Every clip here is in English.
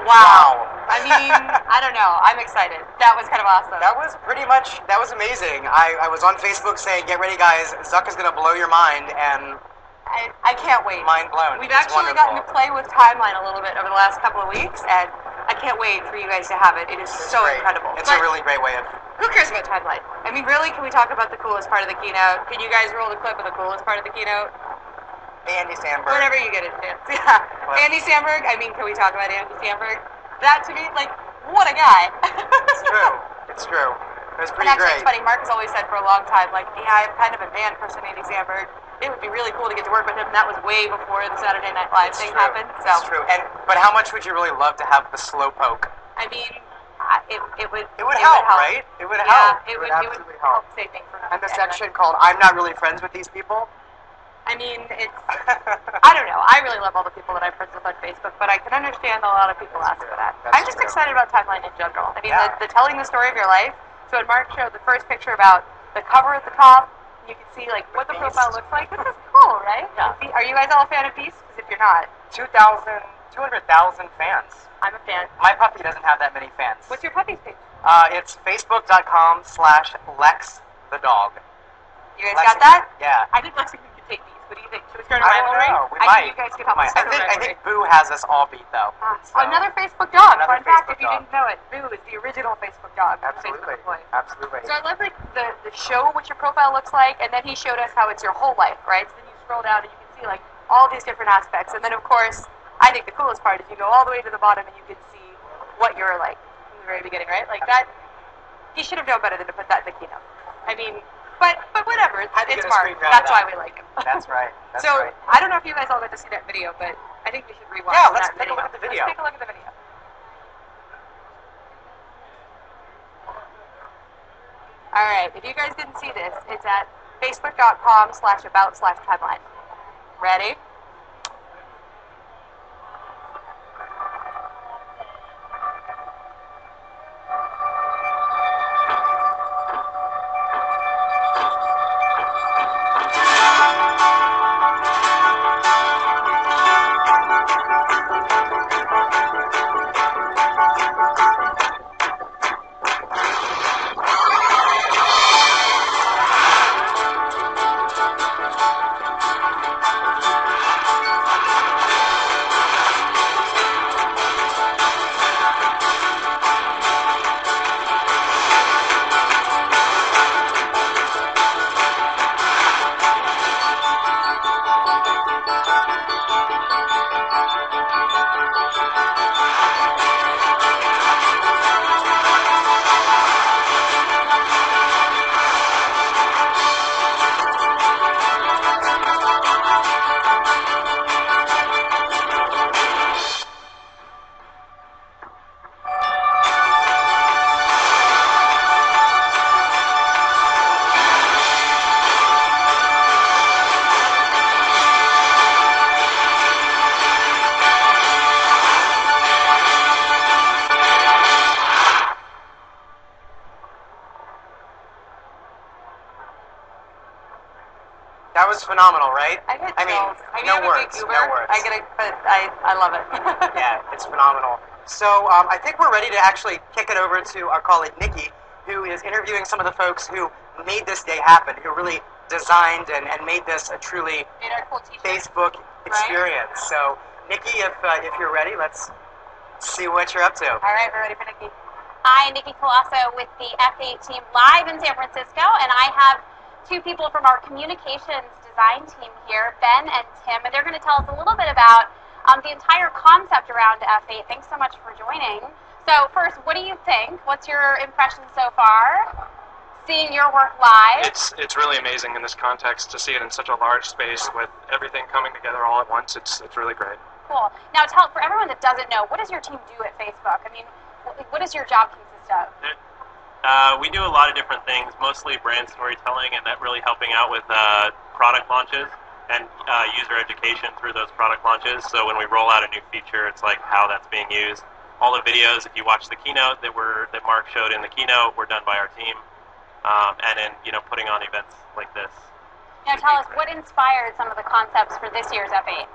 Wow. I mean, I don't know. I'm excited. That was kind of awesome. That was amazing. I was on Facebook saying, get ready guys, Zuck is going to blow your mind, and I can't wait. Mind blown. We've actually gotten to play with Timeline a little bit over the last couple of weeks, and I can't wait for you guys to have it. It is so incredible. It's a really great way of... Who cares about Timeline? I mean, really, can we talk about the coolest part of the keynote? Can you guys roll the clip of the coolest part of the keynote? Andy Samberg. Whenever you get a chance. Yeah. What? Andy Samberg, I mean, can we talk about Andy Samberg? That, to me, like, what a guy. It's true. It's true. It was pretty great. It's funny, Mark has always said for a long time, like, yeah, I'm kind of a fan person, Andy Samberg. It would be really cool to get to work with him. That was way before the Saturday Night Live thing happened. So. It's true. But how much would you really love to have the slowpoke? I mean, it would help, right? It would help. It would help say things for him. And the section called "I'm not really friends with these people." I mean, it's, I don't know. I really love all the people that I'm friends with on Facebook, but I can understand a lot of people ask for that. I'm just excited about Timeline in general. I mean, the telling the story of your life. So when Mark showed the first picture about the cover at the top, you can see like what the profile looks like. This is cool, right? Yeah. Are you guys all a fan of Beast? Because if you're not, 200,000 fans. I'm a fan. My puppy doesn't have that many fans. What's your puppy's page? It's facebook.com/Lex the dog. You guys got that? Yeah. I think Lexington could take these. What do you think? Should we start a rivalry? I think you guys could help us start a rivalry. I think Boo has us all beat, though. Another Facebook dog. Fun fact, if you didn't know it, Boo is the original Facebook dog. Absolutely. Absolutely. So I love like the show what your profile looks like, and then he showed us how it's your whole life, right? So then you scroll down and you can see like all these different aspects, and then of course, I think the coolest part is you go all the way to the bottom and you can see what you're like from the very beginning, right? Like that. He should have known better than to put that in the keynote. I mean. But whatever, it's Mark. That's why we like him. That's right. I don't know if you guys all got to see that video, but I think we should rewatch that let's take a look at the video. Let's take a look at the video. All right, if you guys didn't see this, it's at facebook.com/about/timeline. Ready? That was phenomenal, right? I mean, no words. No words. I love it. Yeah, it's phenomenal. So I think we're ready to actually kick it over to our colleague Nikki, who is interviewing some of the folks who made this day happen, who really designed and made this a truly Facebook experience. Right? So Nikki, if you're ready, let's see what you're up to. All right, we're ready for Nikki. Hi, Nikki Colasso with the F8 team live in San Francisco, and I have two people from our communications design team here, Ben and Tim, and they're going to tell us a little bit about the entire concept around F8. Thanks so much for joining. So first, what do you think? What's your impression so far? Seeing your work live? It's really amazing in this context to see it in such a large space with everything coming together all at once. It's really great. Cool. Now tell, for everyone that doesn't know, what does your team do at Facebook? I mean, what does your job consist of? We do a lot of different things, mostly brand storytelling and that really helping out with product launches and user education through those product launches. So when we roll out a new feature, it's like how that's being used. All the videos, if you watch the keynote that Mark showed in the keynote, were done by our team. And then putting on events like this. Now tell us, what inspired some of the concepts for this year's F8?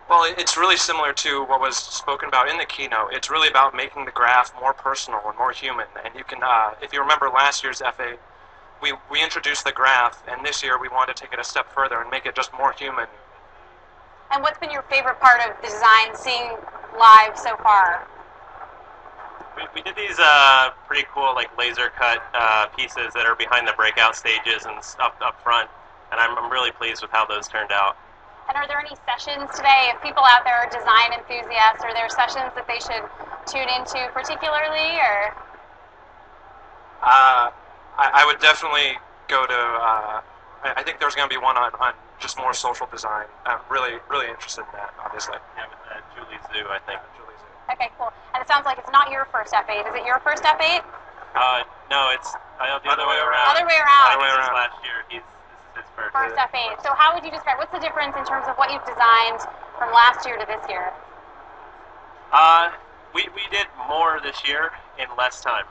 Well, it's really similar to what was spoken about in the keynote. It's really about making the graph more personal and more human. And you can, if you remember last year's FA, we introduced the graph, and this year we wanted to take it a step further and make it just more human. And what's been your favorite part of the design, seeing live so far? We did these pretty cool like laser cut pieces that are behind the breakout stages and up front, and I'm really pleased with how those turned out. And are there any sessions today, if people out there are design enthusiasts, are there sessions that they should tune into particularly, or? I would definitely go to, I think there's going to be one on just more social design. I'm really interested in that, obviously. Yeah, with Julie Zhu, I think. Julie Zhu. Okay, cool. And it sounds like it's not your first F8. Is it your first F8? No, it's the other way around. Other way around. This is last year. This is his first. First F8. So how would you describe, what's the difference in terms of what you've designed from last year to this year? We did more this year in less time.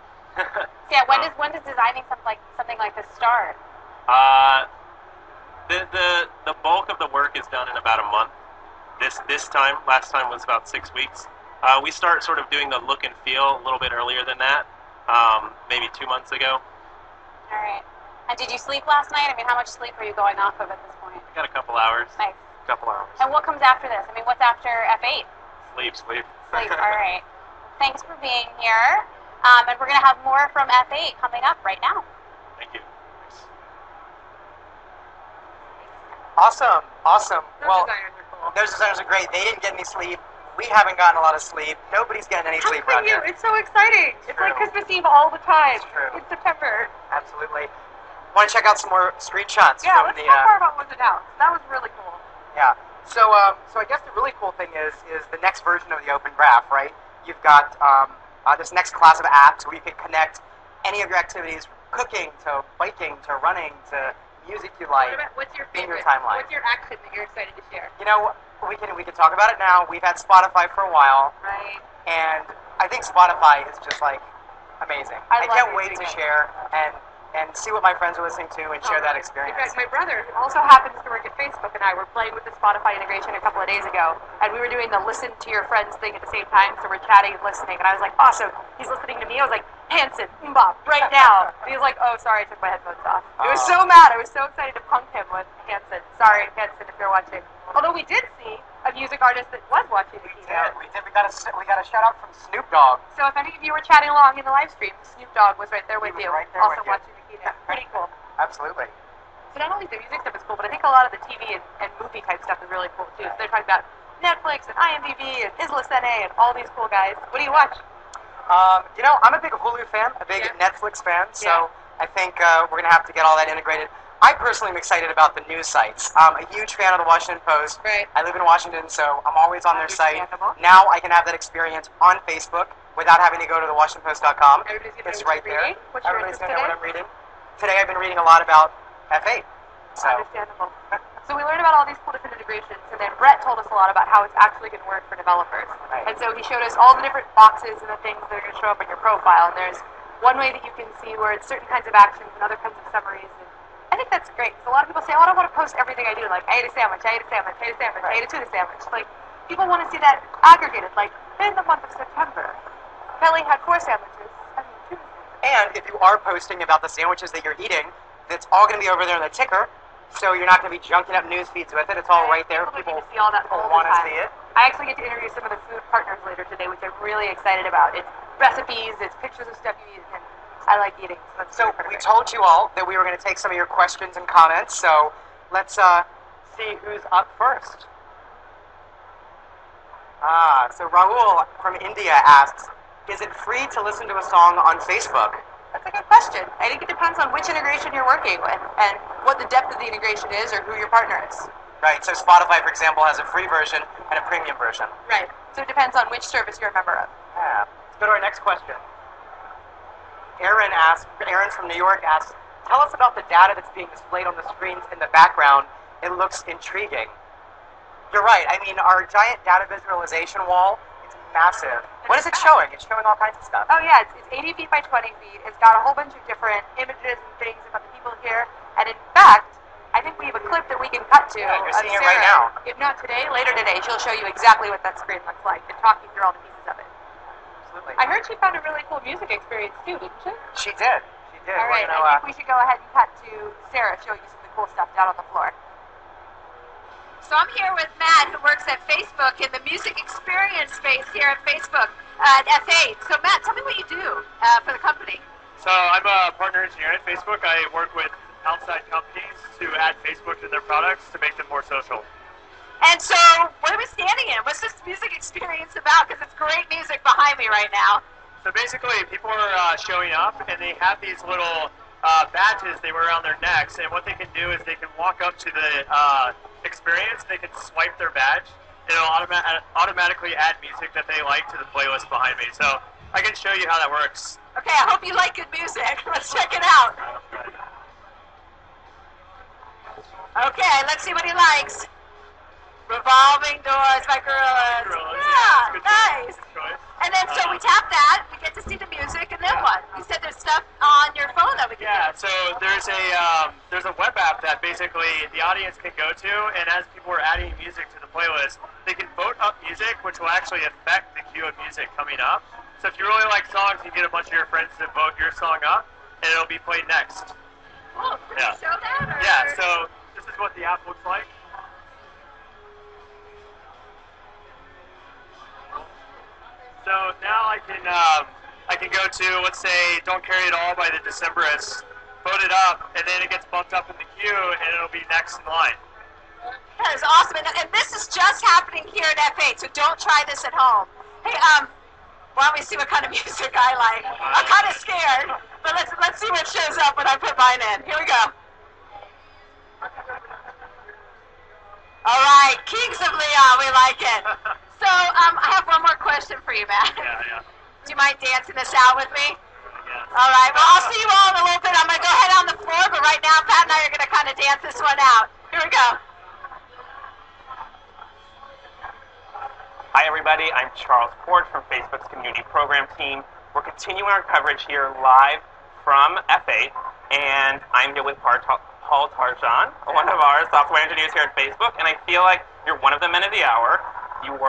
Yeah, when does designing something like this start? The bulk of the work is done in about a month. Last time was about 6 weeks. We start sort of doing the look and feel a little bit earlier than that, maybe 2 months ago. All right. And did you sleep last night? I mean, how much sleep are you going off of at this point? I got a couple hours. Nice. Couple hours. And what comes after this? I mean, what's after F8? Sleep. Sleep. All right. Thanks for being here. And we're going to have more from F8 coming up right now. Thank you. Awesome. Those designers are cool. Those designers are great. They didn't get any sleep. We haven't gotten a lot of sleep. Nobody's getting any sleep How around can you? here. It's so exciting. It's like true. Christmas Eve all the time. It's true. In September. Absolutely. Want to check out some more screenshots Yeah, from let's the... talk more about what's announced. That was really cool. Yeah. So I guess the really cool thing is the next version of the Open Graph, right? You've got this next class of apps where you can connect any of your activities, from cooking to biking to running to music you like. What's your in your favorite? timeline. What's your action that you're excited to share? You know, we can talk about it now. We've had Spotify for a while, Right. and I think Spotify is just like amazing. I love can't wait using to it. share and see what my friends are listening to and share that experience. In fact, my brother, who also happens to work at Facebook, and I were playing with the Spotify integration a couple of days ago, and we were doing the listen to your friends thing at the same time, so we're chatting and listening, and I was like, awesome, he's listening to me. I was like, Hanson, Mbop, right now. And he was like, oh, sorry, I took my headphones off. I was so mad. I was so excited to punk him with Hanson. Sorry, Hanson, if you're watching. Although we did see a music artist that was watching the keynote. We did. We got a shout out from Snoop Dogg. So if any of you were chatting along in the live stream, Snoop Dogg was right there with was you, right there also with you. watching the keynote. Pretty cool. Absolutely. So not only the music stuff is cool, but I think a lot of the TV and movie type stuff is really cool too. So they're talking about Netflix and IMDb and Isla Sene and all these cool guys. What do you watch? You know, I'm a big Hulu fan, a big Netflix fan, so I think we're going to have to get all that integrated. I personally am excited about the news sites. I'm a huge fan of the Washington Post. Right. I live in Washington, so I'm always on their site. Understandable. Now I can have that experience on Facebook without having to go to the WashingtonPost.com. Everybody's gonna It's know what right you're there. reading. What's your Everybody's interest going to know what today? I'm reading. Today I've been reading a lot about F8. So. Understandable. So we learned about all these cool different integrations, and then Brett told us a lot about how it's actually going to work for developers. Right. And so he showed us all the different boxes and the things that are going to show up in your profile. And there's one way that you can see where it's certain kinds of actions and other kinds of summaries. And I think that's great. Because a lot of people say, oh, I don't want to post everything I do. Like, I ate a sandwich, I ate a sandwich, I ate a sandwich, I ate a tuna sandwich. Like, people want to see that aggregated. Like, in the month of September, Kelly had 4 sandwiches. I mean, 2 sandwiches. And if you are posting about the sandwiches that you're eating, that's all going to be over there in the ticker. So you're not going to be junking up news feeds with it. It's all right there. People People get to see all that all the want to time. see it. I actually get to interview some of the food partners later today, which I'm really excited about. It's recipes, it's pictures of stuff you eat, and I like eating. So that's So really we perfect. told you all that we were going to take some of your questions and comments. So let's see who's up first. So Raul from India asks, is it free to listen to a song on Facebook? That's a good question. I think it depends on which integration you're working with and what the depth of the integration is or who your partner is. Right, so Spotify, for example, has a free version and a premium version. Right. So it depends on which service you're a member of. Yeah. Let's go to our next question. Aaron from New York asks, tell us about the data that's being displayed on the screens in the background. It looks intriguing. You're right. I mean, our giant data visualization wall, it's massive. What is it showing? It's showing all kinds of stuff. Oh yeah, it's 80 feet by 20 feet. It's got a whole bunch of different images and things about the people here. And in fact, I think we have a clip that we can cut to. Yeah, you're of seeing it Sarah. right now. If not today, later today, she'll show you exactly what that screen looks like and talk you through all the pieces of it. Absolutely. I heard she found a really cool music experience too, didn't she? She did. She did. All We're right, gonna, I think we should go ahead and cut to Sarah showing you some of the cool stuff down on the floor. So I'm here with Matt, who works at Facebook in the music experience space here at Facebook at F8. So Matt, tell me what you do for the company. So I'm a partner engineer at Facebook. I work with outside companies to add Facebook to their products to make them more social. And so, what are we standing in? What's this music experience about? Because it's great music behind me right now. So basically, people are showing up and they have these little badges they wear around their necks, and what they can do is they can walk up to the experience, they can swipe their badge, and it'll automatically add music that they like to the playlist behind me. So I can show you how that works. Okay, I hope you like good music. Let's check it out. Okay, let's see what he likes. Revolving Doors by Gorillas. Yeah, nice. And then so we tap that, we get to see the music, and then what? You said there's stuff on your phone that we can Yeah, so there's a web app that basically the audience can go to, and as people are adding music to the playlist, they can vote up music, which will actually affect the queue of music coming up. So if you really like songs, you get a bunch of your friends to vote your song up, and it'll be played next. Cool. Can you show that? Or? Yeah, so this is what the app looks like. So now I can go to, let's say, Don't Carry It All by the Decemberists, vote it up, and then it gets bumped up in the queue, and it'll be next in line. That is awesome. And this is just happening here at F8, so don't try this at home. Hey, why don't we see what kind of music I like? I'm kind of scared, but let's see what shows up when I put mine in. Here we go. All right, Kings of Leon, we like it. So I have one more question for you, Matt. Yeah. Do you mind dancing this out with me? Yeah. All right, well, I'll see you all in a little bit. I'm going to go ahead on the floor, but right now, Pat and I are going to kind of dance this one out. Here we go. Hi everybody, I'm Charles Ford from Facebook's Community Program Team. We're continuing our coverage here live from F8, and I'm here with Paul Tarjan, one of our software engineers here at Facebook, and I feel like you're one of the men of the hour. You work